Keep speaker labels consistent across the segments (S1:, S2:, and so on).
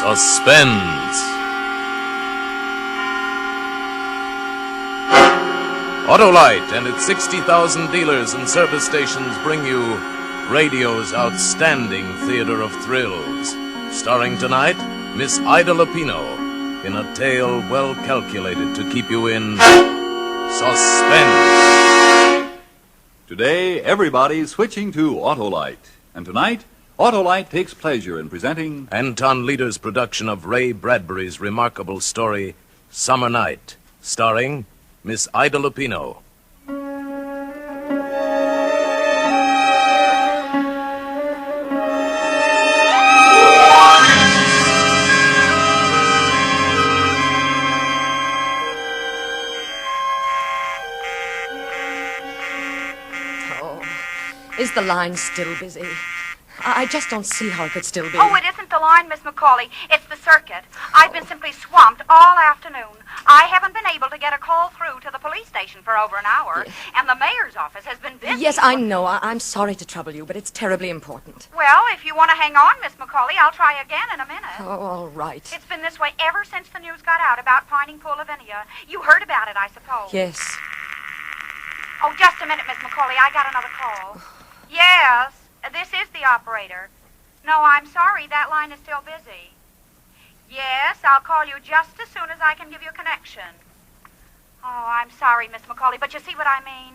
S1: Suspense. Autolite and its 60,000 dealers and service stations bring you radio's outstanding theater of thrills. Starring tonight, Miss Ida Lupino in a tale well calculated to keep you in suspense.
S2: Today, everybody's switching to Autolite. And tonight, Autolite takes pleasure in presenting
S1: Anton Leader's production of Ray Bradbury's remarkable story, Summer Night, starring Miss Ida Lupino.
S3: Is the line still busy? I just don't see how it could still be.
S4: Oh, it isn't the line, Miss McCauley. It's the circuit. I've been simply swamped all afternoon. I haven't been able to get a call through to the police station for over an hour, and the mayor's office has been busy.
S3: Yes, I know. I'm sorry to trouble you, but it's terribly important.
S4: Well, if you want to hang on, Miss McCauley, I'll try again in a minute.
S3: Oh, all right.
S4: It's been this way ever since the news got out about Pining Pool, Lavinia. You heard about it, I suppose.
S3: Yes.
S4: Oh, just a minute, Miss McCauley. I got another call. Yes, this is the operator. No, I'm sorry, that line is still busy. Yes, I'll call you just as soon as I can give you a connection. Oh, I'm sorry, Miss McCauley, but you see what I mean?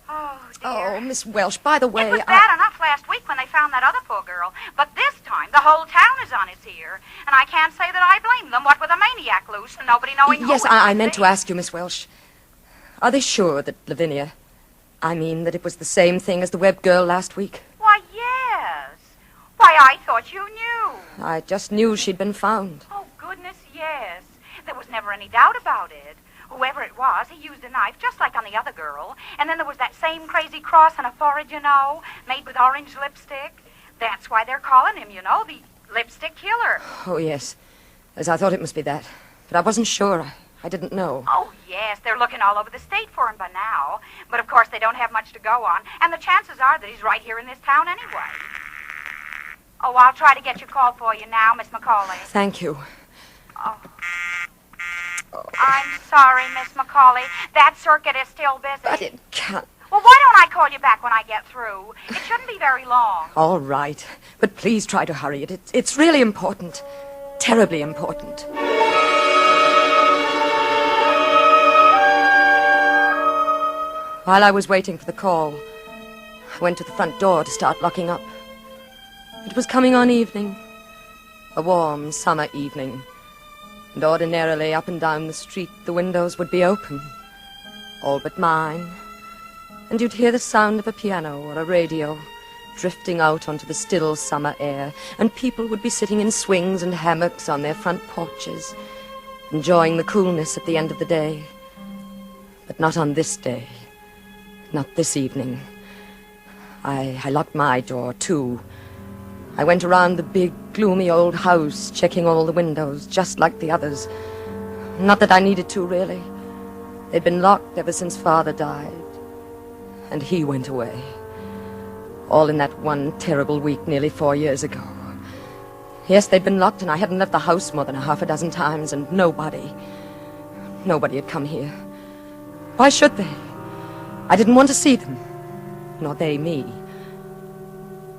S4: Oh, dear.
S3: Oh, Miss Welsh, by the way,
S4: It was bad enough last week when they found that other poor girl, but this time the whole town is on its ear, and I can't say that I blame them, what with a maniac loose and nobody knowing who.
S3: Yes, I meant to ask you, Miss Welsh. Are they sure that Lavinia... that it was the same thing as the Webb girl last week?
S4: Why, yes. Why, I thought you knew.
S3: I just knew she'd been found.
S4: Oh, goodness, yes. There was never any doubt about it. Whoever it was, he used a knife just like on the other girl. And then there was that same crazy cross on a forehead, made with orange lipstick. That's why they're calling him, the lipstick killer.
S3: Oh, yes. As I thought it must be that. But I wasn't sure. I didn't know.
S4: Oh, yes, they're looking all over the state for him by now. But, of course, they don't have much to go on. And the chances are that he's right here in this town anyway. Oh, I'll try to get your call for you now, Miss McCauley.
S3: Thank you.
S4: Oh. I'm sorry, Miss McCauley. That circuit is still busy.
S3: But it can't...
S4: Well, why don't I call you back when I get through? It shouldn't be very long.
S3: All right. But please try to hurry it. It's really important. Terribly important. While I was waiting for the call, I went to the front door to start locking up. It was coming on evening, a warm summer evening, and ordinarily up and down the street the windows would be open, all but mine, and you'd hear the sound of a piano or a radio drifting out onto the still summer air, and people would be sitting in swings and hammocks on their front porches, enjoying the coolness at the end of the day. But not on this day. Not this evening. I locked my door, too. I went around the big, gloomy old house, checking all the windows, just like the others. Not that I needed to, really. They'd been locked ever since Father died. And he went away. All in that one terrible week nearly 4 years ago. Yes, they'd been locked, and I hadn't left the house more than half a dozen times, and nobody had come here. Why should they? I didn't want to see them, nor they me.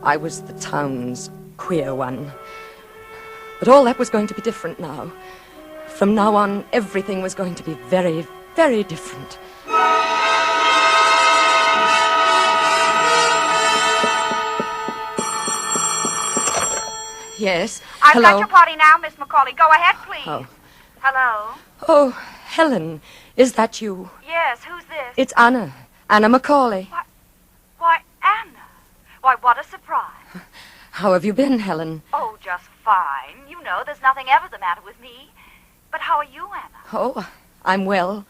S3: I was the town's queer one. But all that was going to be different now. From now on, everything was going to be very, very different. Yes,
S4: I've
S3: hello?
S4: got your party now, Miss McCauley. Go ahead, please.
S3: Oh.
S4: Hello?
S3: Oh, Helen, is that you?
S4: Yes, who's this?
S3: It's Anna McCauley.
S4: Why, Anna. Why, what a surprise.
S3: How have you been, Helen?
S4: Oh, just fine. There's nothing ever the matter with me. But how are you, Anna?
S3: Oh, I'm well.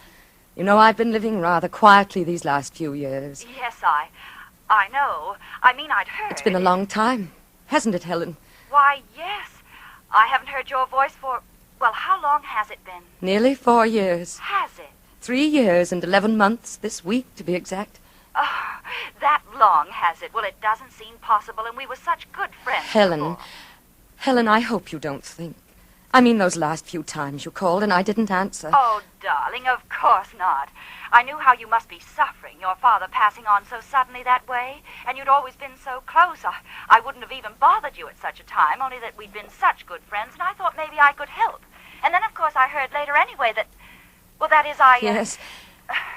S3: I've been living rather quietly these last few years.
S4: Yes, I know. I'd heard.
S3: It's been a long time, hasn't it, Helen?
S4: Why, yes. I haven't heard your voice for... Well, how long has it been?
S3: Nearly 4 years.
S4: Has it?
S3: 3 years and 11 months this week, to be exact.
S4: Oh, that long, has it? Well, it doesn't seem possible, and we were such good friends
S3: Helen,
S4: before.
S3: Helen, I hope you don't think. I mean those last few times you called and I didn't answer.
S4: Oh, darling, of course not. I knew how you must be suffering, your father passing on so suddenly that way, and you'd always been so close. I wouldn't have even bothered you at such a time, only that we'd been such good friends, and I thought maybe I could help. And then, of course, I heard later anyway that... Well, that is, I...
S3: Yes.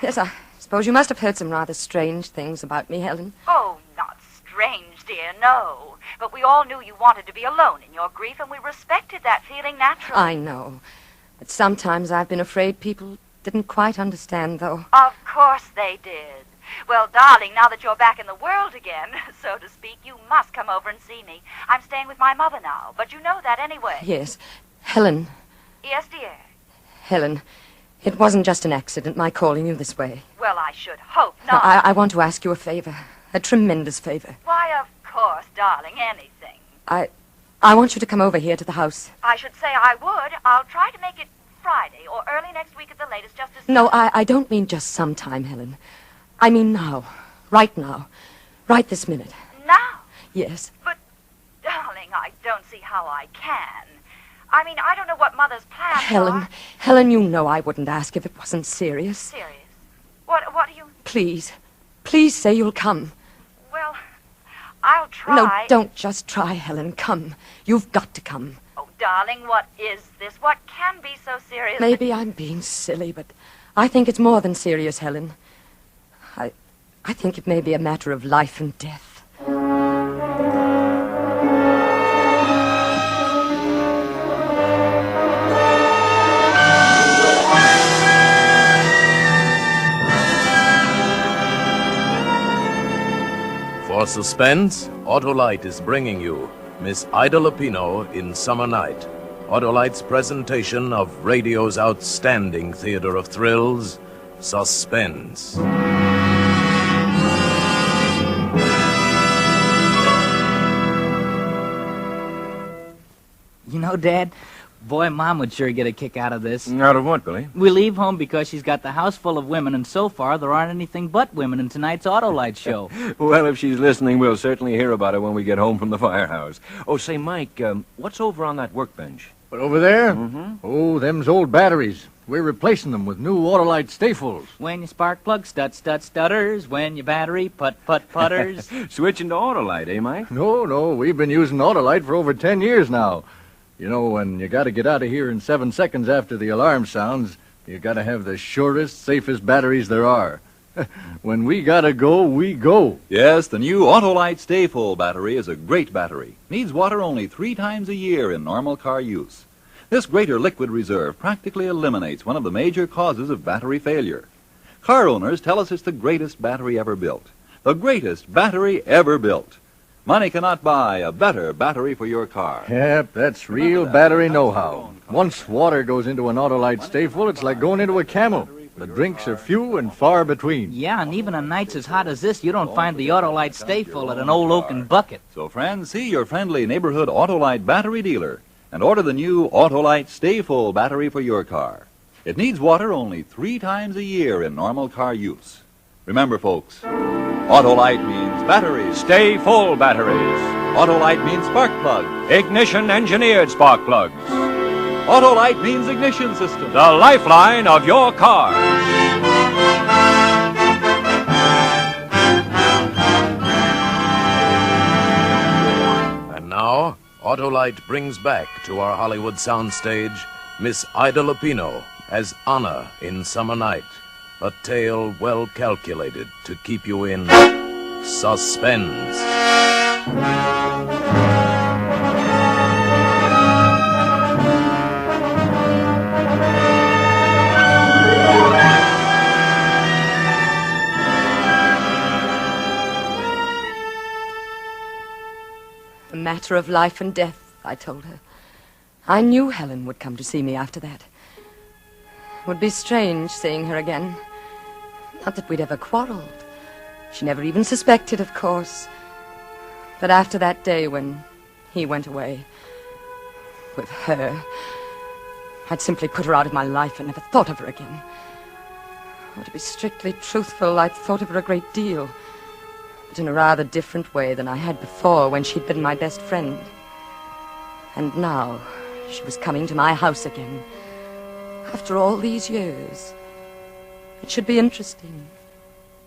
S3: Yes, I suppose you must have heard some rather strange things about me, Helen.
S4: Oh, not strange, dear, no. But we all knew you wanted to be alone in your grief, and we respected that feeling naturally.
S3: I know. But sometimes I've been afraid people didn't quite understand, though.
S4: Of course they did. Well, darling, now that you're back in the world again, so to speak, you must come over and see me. I'm staying with my mother now, but you know that anyway.
S3: Yes. Helen.
S4: Yes, dear.
S3: Helen, it wasn't just an accident, my calling you this way.
S4: Well, I should hope not.
S3: I want to ask you a favor. A tremendous favor.
S4: Why, of course, darling, anything.
S3: I want you to come over here to the house.
S4: I should say I would. I'll try to make it Friday or early next week at the latest, just as...
S3: No, I don't mean just sometime, Helen. I mean now. Right now. Right this minute.
S4: Now?
S3: Yes.
S4: But, darling, I don't see how I can. I mean, I don't know what Mother's plans are.
S3: Helen, you know I wouldn't ask if it wasn't serious.
S4: Serious? What do you...
S3: Please say you'll come.
S4: Well, I'll try.
S3: No, don't just try, Helen. Come. You've got to come.
S4: Oh, darling, what is this? What can be so serious?
S3: Maybe I'm being silly, but I think it's more than serious, Helen. I think it may be a matter of life and death.
S1: For Suspense, Autolite is bringing you Miss Ida Lupino in Summer Night. Autolite's presentation of radio's outstanding theater of thrills, Suspense.
S5: You know, Dad, boy, Mom would sure get a kick out of this.
S6: Out of what, Billy?
S5: We leave home because she's got the house full of women, and so far there aren't anything but women in tonight's Autolite show.
S6: Well, if she's listening, we'll certainly hear about it when we get home from the firehouse. Oh, say, Mike, what's over on that workbench?
S7: But over there?
S6: Mm-hmm.
S7: Oh, them's old batteries. We're replacing them with new Autolite stayfuls.
S5: When you spark plug, stutters. When your battery putters.
S6: Switching to Autolite, eh, Mike?
S7: No, we've been using Autolite for over 10 years now. You know, when you gotta get out of here in 7 seconds after the alarm sounds, you gotta have the surest, safest batteries there are. When we gotta go, we go.
S2: Yes, the new Autolite Stay Full battery is a great battery. Needs water only 3 times a year in normal car use. This greater liquid reserve practically eliminates one of the major causes of battery failure. Car owners tell us it's the greatest battery ever built. The greatest battery ever built. Money cannot buy a better battery for your car.
S7: Yep, that's real battery know-how. Once water goes into an Autolite stayful, it's like going into a camel. The drinks are few and far between.
S5: Yeah, and even on nights as hot as this, you don't find the Autolite Stay Full at an old oaken bucket.
S2: So, friends, see your friendly neighborhood Autolite battery dealer and order the new Autolite Stay Full battery for your car. It needs water only 3 times a year in normal car use. Remember, folks, Autolite means batteries.
S6: Stay full batteries.
S2: Autolite means spark plugs.
S6: Ignition-engineered spark plugs.
S2: Autolite means ignition system.
S6: The lifeline of your car.
S1: And now, Autolite brings back to our Hollywood soundstage Miss Ida Lupino as Anna in Summer Night. A tale well calculated to keep you in suspense.
S3: A matter of life and death, I told her. I knew Helen would come to see me after that. It would be strange seeing her again. Not that we'd ever quarreled. She never even suspected, of course. But after that day when he went away with her, I'd simply put her out of my life and never thought of her again. Oh, to be strictly truthful, I'd thought of her a great deal, but in a rather different way than I had before when she'd been my best friend. And now She was coming to my house again. After all these years. It should be interesting.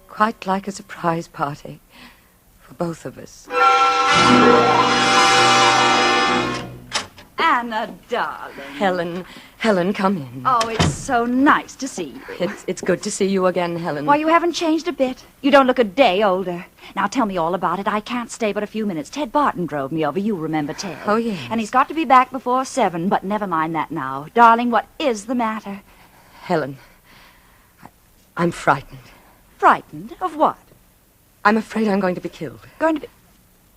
S3: Quite like a surprise party. For both of us.
S8: Anna, darling.
S3: Helen, come in.
S8: Oh, it's so nice to see you.
S3: It's good to see you again, Helen.
S8: Why, you haven't changed a bit. You don't look a day older. Now, tell me all about it. I can't stay but a few minutes. Ted Barton drove me over. You remember Ted.
S3: Oh, yes.
S8: And he's got to be back before 7, but never mind that now. Darling, what is the matter?
S3: Helen, I'm frightened.
S8: Frightened? Of what?
S3: I'm afraid I'm going to be killed.
S8: Going to be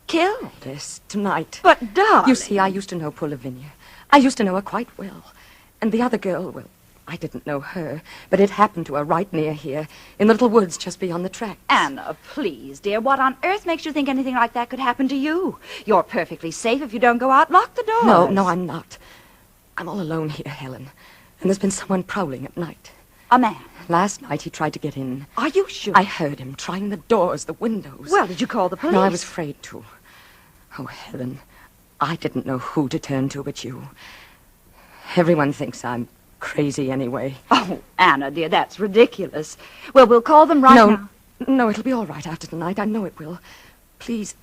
S8: killed?
S3: Yes, tonight.
S8: But, darling...
S3: You see, I used to know poor Lavinia. I used to know her quite well. And the other girl, well, I didn't know her, but it happened to her right near here, in the little woods just beyond the tracks.
S8: Anna, please, dear, what on earth makes you think anything like that could happen to you? You're perfectly safe if you don't go out. Lock the doors.
S3: No, I'm not. I'm all alone here, Helen. And there's been someone prowling at night.
S8: A man?
S3: Last night he tried to get in.
S8: Are you sure?
S3: I heard him trying the doors, the windows.
S8: Well, did you call the police?
S3: No, I was afraid to. Oh, Helen, I didn't know who to turn to but you. Everyone thinks I'm crazy anyway.
S8: Oh, Anna, dear, that's ridiculous. Well, we'll call them right now.
S3: No, it'll be all right after tonight. I know it will. Please,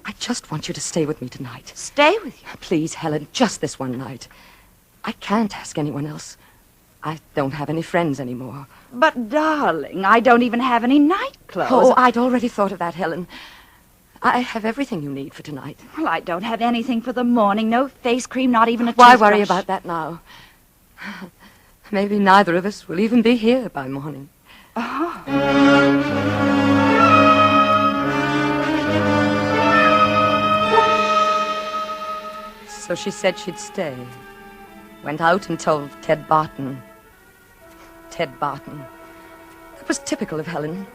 S3: I just want you to stay with me tonight.
S8: Stay with you?
S3: Please, Helen, just this one night. I can't ask anyone else. I don't have any friends anymore.
S8: But, darling, I don't even have any nightclothes.
S3: Oh, I'd already thought of that, Helen. I have everything you need for tonight.
S8: Well, I don't have anything for the morning. No face cream, not even a
S3: Why
S8: toothbrush.
S3: worry about that now? Maybe neither of us will even be here by morning.
S8: Oh.
S3: So she said she'd stay. Went out and told Ted Barton. Ted Barton. That was typical of Helen.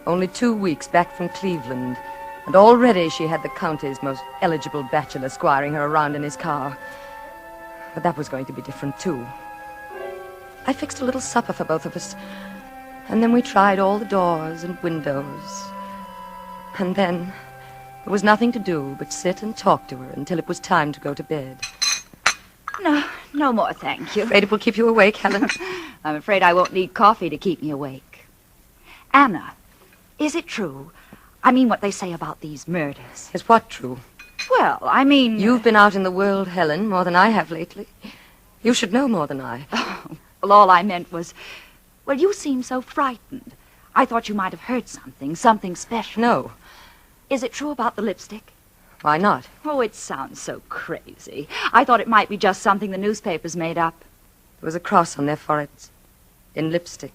S3: Only 2 weeks back from Cleveland, and already she had the county's most eligible bachelor squiring her around in his car. But that was going to be different, too. I fixed a little supper for both of us, and then we tried all the doors and windows. And then there was nothing to do but sit and talk to her until it was time to go to bed.
S8: No more, thank you.
S3: Afraid it will keep you awake, Helen?
S8: I'm afraid I won't need coffee to keep me awake. Anna, is it true? I mean what they say about these murders.
S3: Is what true?
S8: Well, I mean...
S3: You've been out in the world, Helen, more than I have lately. You should know more than I.
S8: Well, all I meant was... Well, you seem so frightened. I thought you might have heard something special.
S3: No.
S8: Is it true about the lipstick?
S3: Why not?
S8: Oh, it sounds so crazy. I thought it might be just something the newspapers made up.
S3: There was a cross on their foreheads. In lipstick.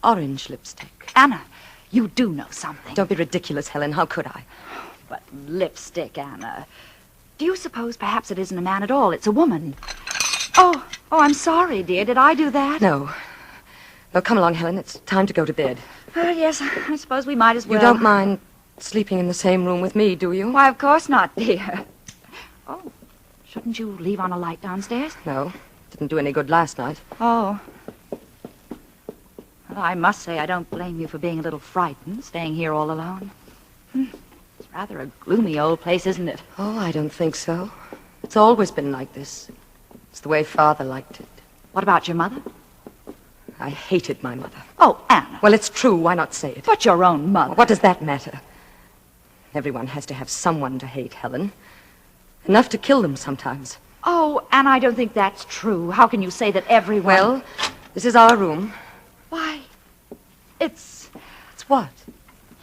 S3: Orange lipstick.
S8: Anna, you do know something.
S3: Don't be ridiculous, Helen. How could I?
S8: But lipstick, Anna. Do you suppose perhaps it isn't a man at all? It's a woman. Oh, I'm sorry, dear. Did I do that?
S3: No. No, come along, Helen. It's time to go to bed.
S8: Yes, I suppose we might as well.
S3: You don't mind sleeping in the same room with me, do you?
S8: Why, of course not, dear. Oh, shouldn't you leave on a light downstairs?
S3: No. Didn't do any good last night.
S8: Oh. Well, I must say I don't blame you for being a little frightened, staying here all alone. It's rather a gloomy old place, isn't it?
S3: Oh, I don't think so. It's always been like this. It's the way Father liked it.
S8: What about your mother?
S3: I hated my mother.
S8: Oh, Anna.
S3: Well, it's true. Why not say it?
S8: But your own mother.
S3: What does that matter? Everyone has to have someone to hate, Helen. Enough to kill them sometimes.
S8: Oh, Anna, I don't think that's true. How can you say that everyone...
S3: Well, this is our room.
S8: Why, it's
S3: what?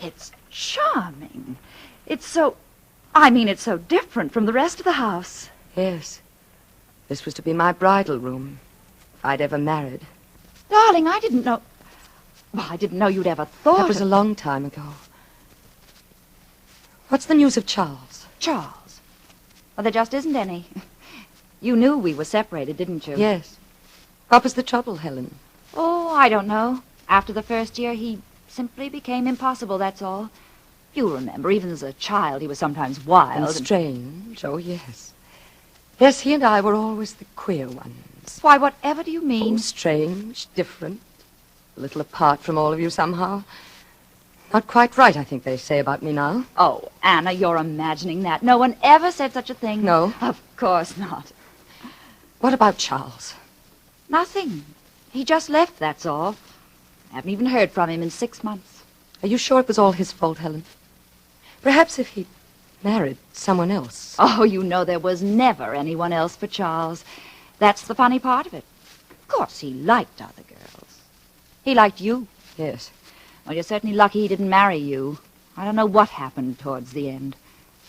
S8: It's charming. It's so... it's so different from the rest of the house.
S3: Yes. This was to be my bridal room, if I'd ever married.
S8: Darling, I didn't know... Well, I didn't know you'd ever thought
S3: That was a long time ago. What's the news of Charles?
S8: Charles? Well, there just isn't any. You knew we were separated, didn't you?
S3: Yes. What was the trouble, Helen?
S8: Oh, I don't know. After the first year, he simply became impossible, that's all. You remember, even as a child, he was sometimes wild.
S3: And strange. Oh, yes. Yes, he and I were always the queer ones.
S8: Why, whatever do you mean?
S3: Oh, strange, different, a little apart from all of you somehow. Not quite right, I think they say about me now.
S8: Oh, Anna, you're imagining that. No one ever said such a thing.
S3: No?
S8: Of course not.
S3: What about Charles?
S8: Nothing. He just left, that's all. I haven't even heard from him in 6 months.
S3: Are you sure it was all his fault, Helen? Perhaps if he'd married someone else.
S8: Oh, you know there was never anyone else for Charles. That's the funny part of it. Of course, he liked other girls. He liked you.
S3: Yes.
S8: Well, you're certainly lucky he didn't marry you. I don't know what happened towards the end.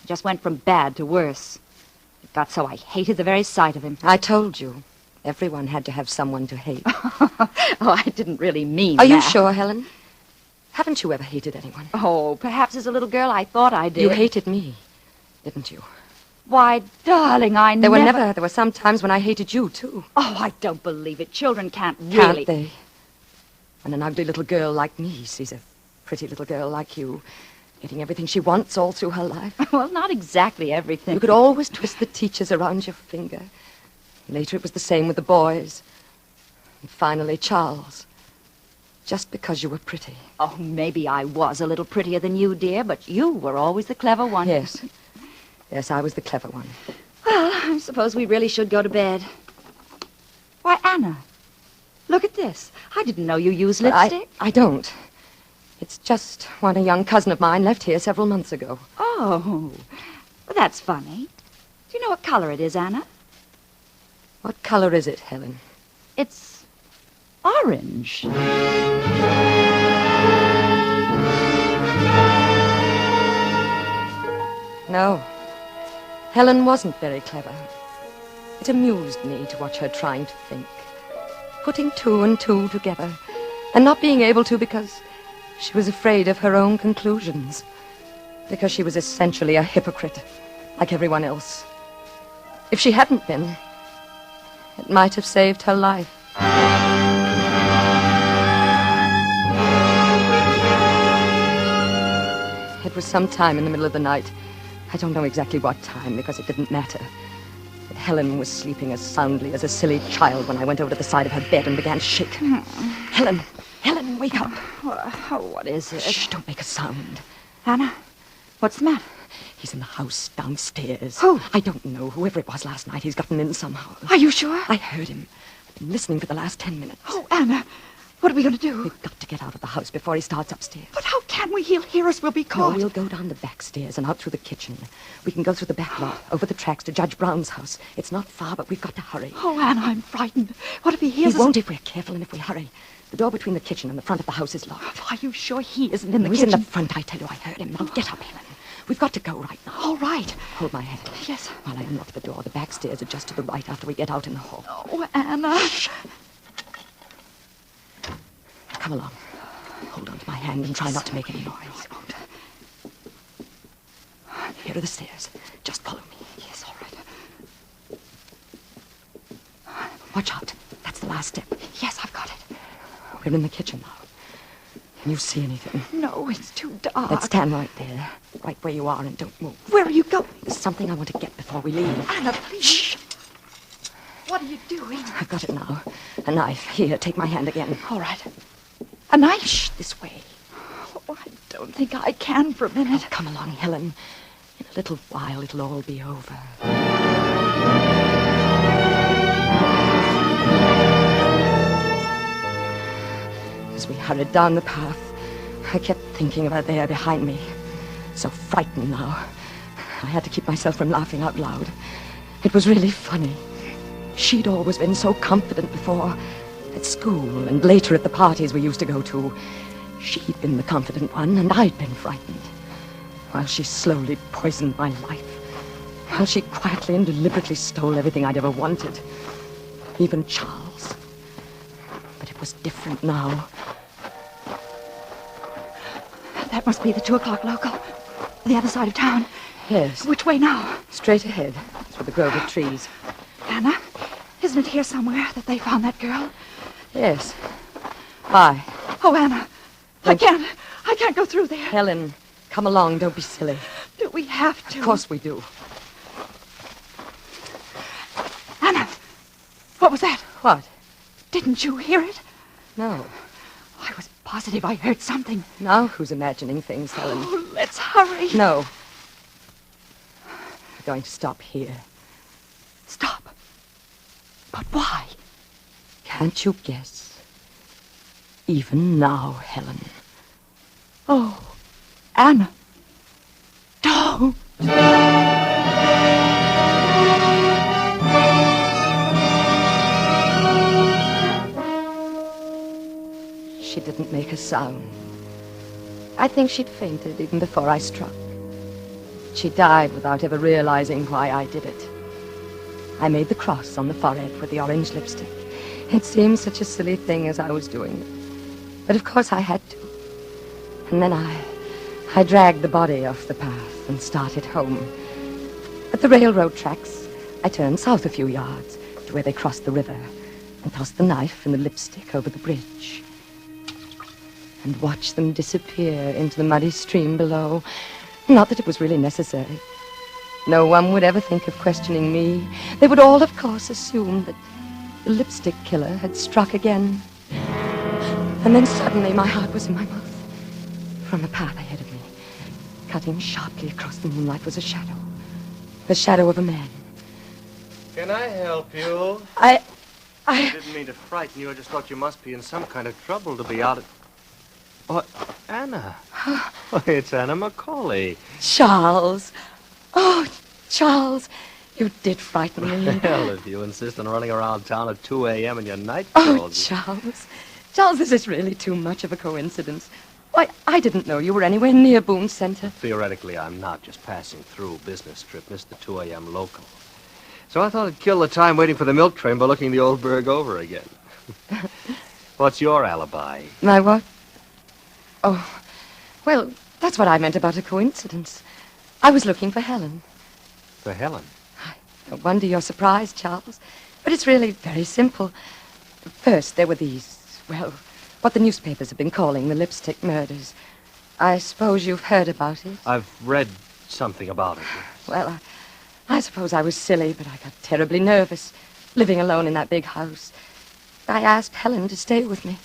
S8: It just went from bad to worse. It got so I hated the very sight of him.
S3: I told you. Everyone had to have someone to hate.
S8: Oh, I didn't really mean
S3: Are
S8: that.
S3: you sure, Helen? Haven't you ever hated anyone?
S8: Oh, perhaps as a little girl I thought I did.
S3: You hated me, didn't you?
S8: Why, darling,
S3: There were some times when I hated you, too.
S8: Oh, I don't believe it. Children can't really...
S3: Can't they? When an ugly little girl like me sees a pretty little girl like you getting everything she wants all through her life.
S8: Well, not exactly everything.
S3: You could always twist the teachers around your finger. Later it was the same with the boys. And finally, Charles. Just because you were pretty.
S8: Oh, maybe I was a little prettier than you, dear, but you were always the clever one.
S3: Yes. Yes, I was the clever one.
S8: Well, I suppose we really should go to bed. Why, Anna, look at this. I didn't know you used lipstick.
S3: I don't. It's just one a young cousin of mine left here several months ago.
S8: Oh, well, that's funny. Do you know what color it is, Anna?
S3: What color is it, Helen?
S8: It's orange.
S3: No. Helen wasn't very clever. It amused me to watch her trying to think. Putting two and two together. And not being able to because she was afraid of her own conclusions. Because she was essentially a hypocrite, like everyone else. If she hadn't been, it might have saved her life. It was sometime in the middle of the night. I don't know exactly what time, because it didn't matter. But Helen was sleeping as soundly as a silly child when I went over to the side of her bed and began to shake her. Helen! Helen, wake up!
S8: Oh, what is it?
S3: Shh, don't make a sound.
S8: Anna, what's the matter?
S3: He's in the house downstairs.
S8: Who?
S3: I don't know. Whoever it was last night, he's gotten in somehow.
S8: Are you sure?
S3: I heard him. I've been listening for the last 10 minutes.
S8: Oh, Anna, what are we going to do?
S3: We've got to get out of the house before he starts upstairs.
S8: But how can we? He'll hear us. We'll be
S3: No,
S8: caught.
S3: we'll go down the back stairs and out through the kitchen. We can go through the back lot, over the tracks to Judge Brown's house. It's not far, but we've got to hurry.
S8: Oh, Anna, I'm frightened. What if he
S3: He
S8: hears us?
S3: won't if we're careful and if we hurry. The door between the kitchen and the front of the house is locked.
S8: Are you sure he isn't in the
S3: He's
S8: kitchen?
S3: in the front, I tell you. I heard him. Now get up, Helen. We've got to go right now.
S8: All right.
S3: Hold my hand.
S8: Yes.
S3: While I unlock the door, the back stairs are just to the right after we get out in the hall.
S8: Oh, Anna.
S3: Come along. Hold on to my hand and try not to make any noise. Here are the stairs. Just follow me.
S8: Yes, all right.
S3: Watch out. That's the last step.
S8: Yes, I've got it.
S3: We're in the kitchen now. Can you see anything?
S8: No, it's too dark.
S3: Let's stand right there. Right where you are and don't move.
S8: Where are you going?
S3: There's something I want to get before we leave.
S8: Anna, please. Shh. What are you doing?
S3: I've got it now. A knife. Here, take my hand again.
S8: All right. A knife?
S3: Shh, this way.
S8: Oh, I don't think I can for a
S3: Oh,
S8: minute.
S3: come along, Helen. In a little while, it'll all be over. As we hurried down the path, I kept thinking of her there behind me. So frightened now. I had to keep myself from laughing out loud. It was really funny. She'd always been so confident before. At school and later at the parties we used to go to. She'd been the confident one and I'd been frightened. While she slowly poisoned my life. While she quietly and deliberately stole everything I'd ever wanted. Even Charles. But it was different now.
S8: That must be the 2 o'clock local. The other side of town.
S3: Yes.
S8: Which way now?
S3: Straight ahead, through the grove of trees.
S8: Anna, isn't it here somewhere that they found that girl?
S3: Yes. Why?
S8: Oh, Anna, I can't go through there.
S3: Helen, come along, don't be silly.
S8: Do we have to?
S3: Of course we do.
S8: Anna, what was that?
S3: What?
S8: Didn't you hear it?
S3: No.
S8: I was positive I heard something.
S3: Now who's imagining things, Helen?
S8: Oh, let's hurry.
S3: No. We're going to stop here.
S8: Stop. But why?
S3: Can't you guess? Even now, Helen.
S8: Oh, Anna. Don't.
S3: She didn't make a sound. I think she'd fainted even before I struck. She died without ever realizing why I did it. I made the cross on the forehead with the orange lipstick. It seemed such a silly thing as I was doing it. But of course I had to. And then I dragged the body off the path and started home. At the railroad tracks, I turned south a few yards to where they crossed the river and tossed the knife and the lipstick over the bridge and watched them disappear into the muddy stream below. Not that it was really necessary. No one would ever think of questioning me. They would all, of course, assume that the lipstick killer had struck again. And then suddenly my heart was in my mouth. From the path ahead of me, cutting sharply across the moonlight, was a shadow. The shadow of a man.
S9: Can I help you?
S3: I
S9: didn't mean to frighten you. I just thought you must be in some kind of trouble to be out at... Oh, Anna. Oh, it's Anna Macaulay.
S3: Charles. Oh, Charles, you did frighten me.
S9: Hell, if you insist on running around town at 2 a.m. in your night
S3: Oh,
S9: clothes.
S3: Charles. Charles, this is really too much of a coincidence. Why, I didn't know you were anywhere near Boone Center.
S9: Theoretically, I'm not just passing through. Business trip, missed the 2 a.m. local. So I thought I'd kill the time waiting for the milk train by looking the old burg over again. What's your alibi?
S3: My what? Oh, well, that's what I meant about a coincidence. I was looking for Helen.
S9: For Helen?
S3: No wonder you're surprised, Charles. But it's really very simple. First, there were these, well, what the newspapers have been calling the lipstick murders. I suppose you've heard about it.
S9: I've read something about it.
S3: Well, I suppose I was silly, but I got terribly nervous, living alone in that big house. I asked Helen to stay with me.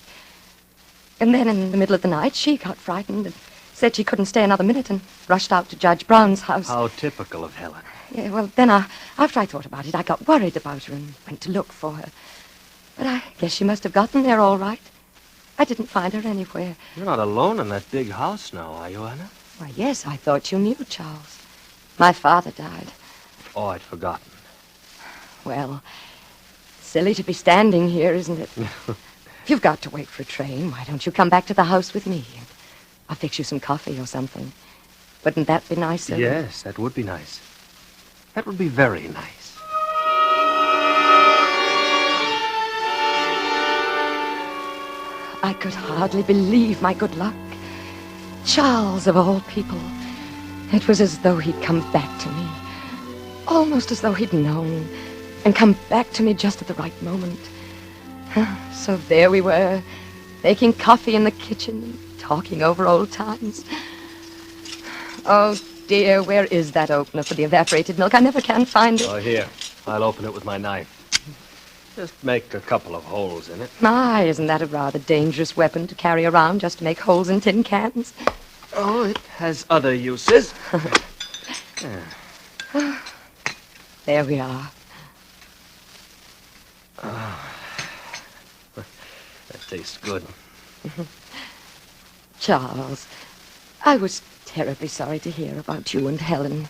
S3: And then in the middle of the night, she got frightened and said she couldn't stay another minute and rushed out to Judge Brown's house.
S9: How typical of Helen.
S3: Yeah, well, then after I thought about it, I got worried about her and went to look for her. But I guess she must have gotten there all right. I didn't find her anywhere.
S9: You're not alone in that big house now, are you, Anna?
S3: Why, yes, I thought you knew, Charles. My father died.
S9: Oh, I'd forgotten.
S3: Well, silly to be standing here, isn't it? If you've got to wait for a train, why don't you come back to the house with me? I'll fix you some coffee or something. Wouldn't that be nicer?
S9: Yes, that would be nice. That would be very nice.
S3: I could hardly believe my good luck. Charles, of all people. It was as though he'd come back to me. Almost as though he'd known and come back to me just at the right moment. So there we were, making coffee in the kitchen, talking over old times. Oh, dear, where is that opener for the evaporated milk? I never can find it.
S9: Oh, here. I'll open it with my knife. Just make a couple of holes in it.
S3: My, isn't that a rather dangerous weapon to carry around just to make holes in tin cans?
S9: Oh, it has other uses.
S3: There we are.
S9: That tastes good.
S3: Charles, I was terribly sorry to hear about you and Helen.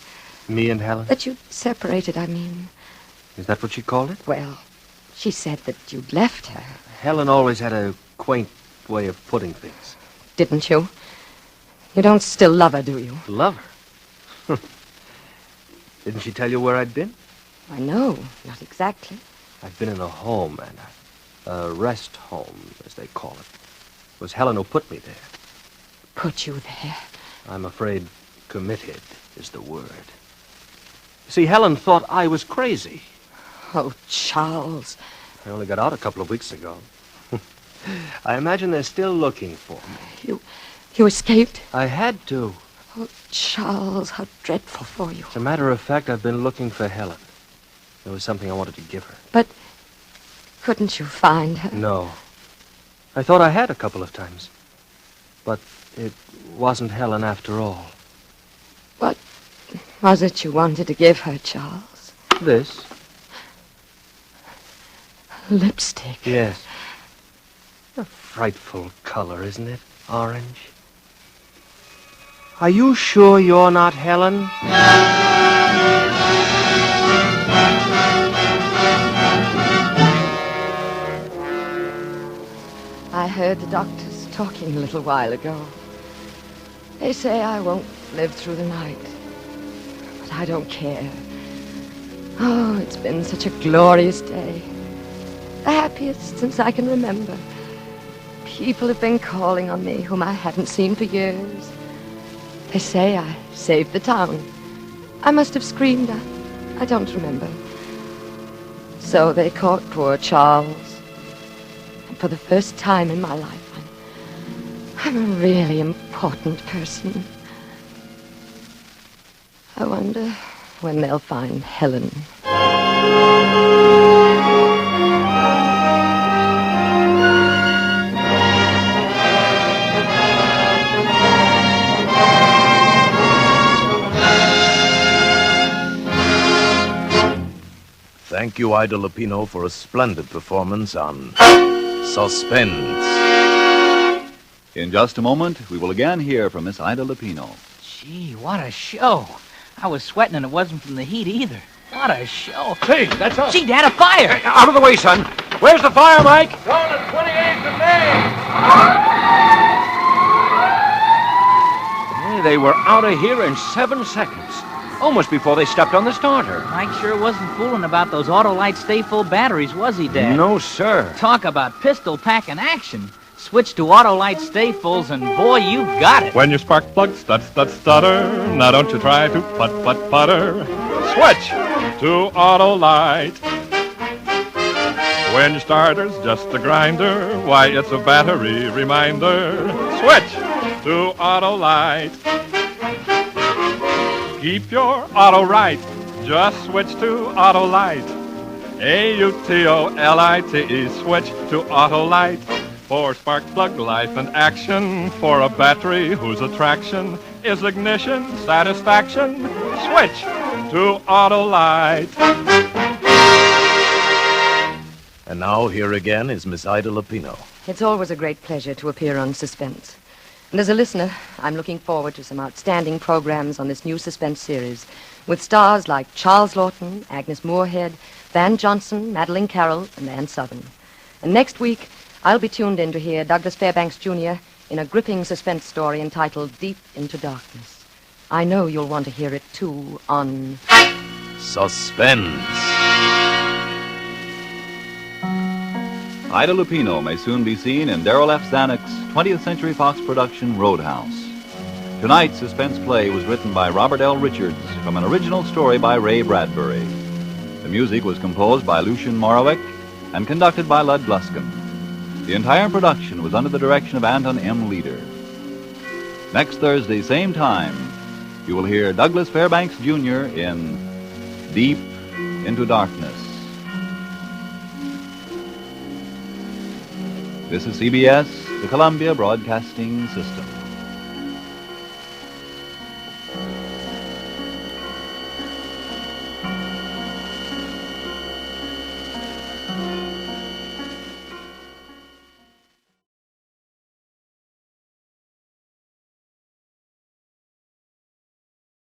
S9: Me and Helen?
S3: That you'd separated, I mean.
S9: Is that what she called it?
S3: Well, she said that you'd left her.
S9: Helen always had a quaint way of putting things.
S3: Didn't you? You don't still love her, do you?
S9: Love her? Didn't she tell you where I'd been?
S3: I know, not exactly.
S9: I've been in a home, Anna. A rest home, as they call it. It was Helen who put me there.
S3: Put you there?
S9: I'm afraid committed is the word. See, Helen thought I was crazy.
S3: Oh, Charles.
S9: I only got out a couple of weeks ago. I imagine they're still looking for me.
S3: You escaped?
S9: I had to.
S3: Oh, Charles, how dreadful for you.
S9: As a matter of fact, I've been looking for Helen. There was something I wanted to give her.
S3: But couldn't you find her?
S9: No. I thought I had a couple of times. But it wasn't Helen after all.
S3: What was it you wanted to give her, Charles?
S9: This?
S3: Lipstick.
S9: Yes. A frightful color, isn't it? Orange. Are you sure you're not Helen?
S3: I heard the doctors talking a little while ago. They say I won't live through the night. But I don't care. Oh, it's been such a glorious day. The happiest since I can remember. People have been calling on me whom I haven't seen for years. They say I saved the town. I must have screamed. I don't remember. So they caught poor Charles. And for the first time in my life, I'm a really important person. I wonder when they'll find Helen.
S1: Thank you, Ida Lupino, for a splendid performance on Suspense.
S2: In just a moment, we will again hear from Miss Ida Lupino.
S5: Gee, what a show. I was sweating and it wasn't from the heat either. What a show.
S6: Hey, that's us.
S5: Gee, Dad, a fire.
S6: Hey, out of the way, son. Where's the fire, Mike?
S7: On the 28th of May.
S6: Hey, they were out of here in 7 seconds. Almost before they stepped on the starter.
S5: Mike sure wasn't fooling about those Autolite stay-full batteries, was he, Dad?
S6: No, sir.
S5: Talk about pistol packing action. Switch to Autolite stay-fulls and boy, you got it.
S10: When your spark plug stutter, now don't you try to putter. Switch to Autolite. When your starter's just a grinder, why, it's a battery reminder. Switch to Autolite. Keep your auto right. Just switch to Autolite. Autolite. Switch to Autolite. For spark plug life and action. For a battery whose attraction is ignition satisfaction. Switch to Autolite.
S1: And now, here again is Miss Ida Lupino.
S3: It's always a great pleasure to appear on Suspense. And as a listener, I'm looking forward to some outstanding programs on this new Suspense series with stars like Charles Lawton, Agnes Moorehead, Van Johnson, Madeline Carroll, and Ann Southern. And next week, I'll be tuned in to hear Douglas Fairbanks Jr. in a gripping suspense story entitled Deep into Darkness. I know you'll want to hear it, too, on
S1: Suspense.
S2: Ida Lupino may soon be seen in Darrell F. Zanuck's 20th Century Fox production Roadhouse. Tonight's suspense play was written by Robert L. Richards from an original story by Ray Bradbury. The music was composed by Lucien Morawick and conducted by Lud Gluskin. The entire production was under the direction of Anton M. Leader. Next Thursday, same time, you will hear Douglas Fairbanks Jr. in Deep into Darkness. This is CBS, the Columbia Broadcasting System.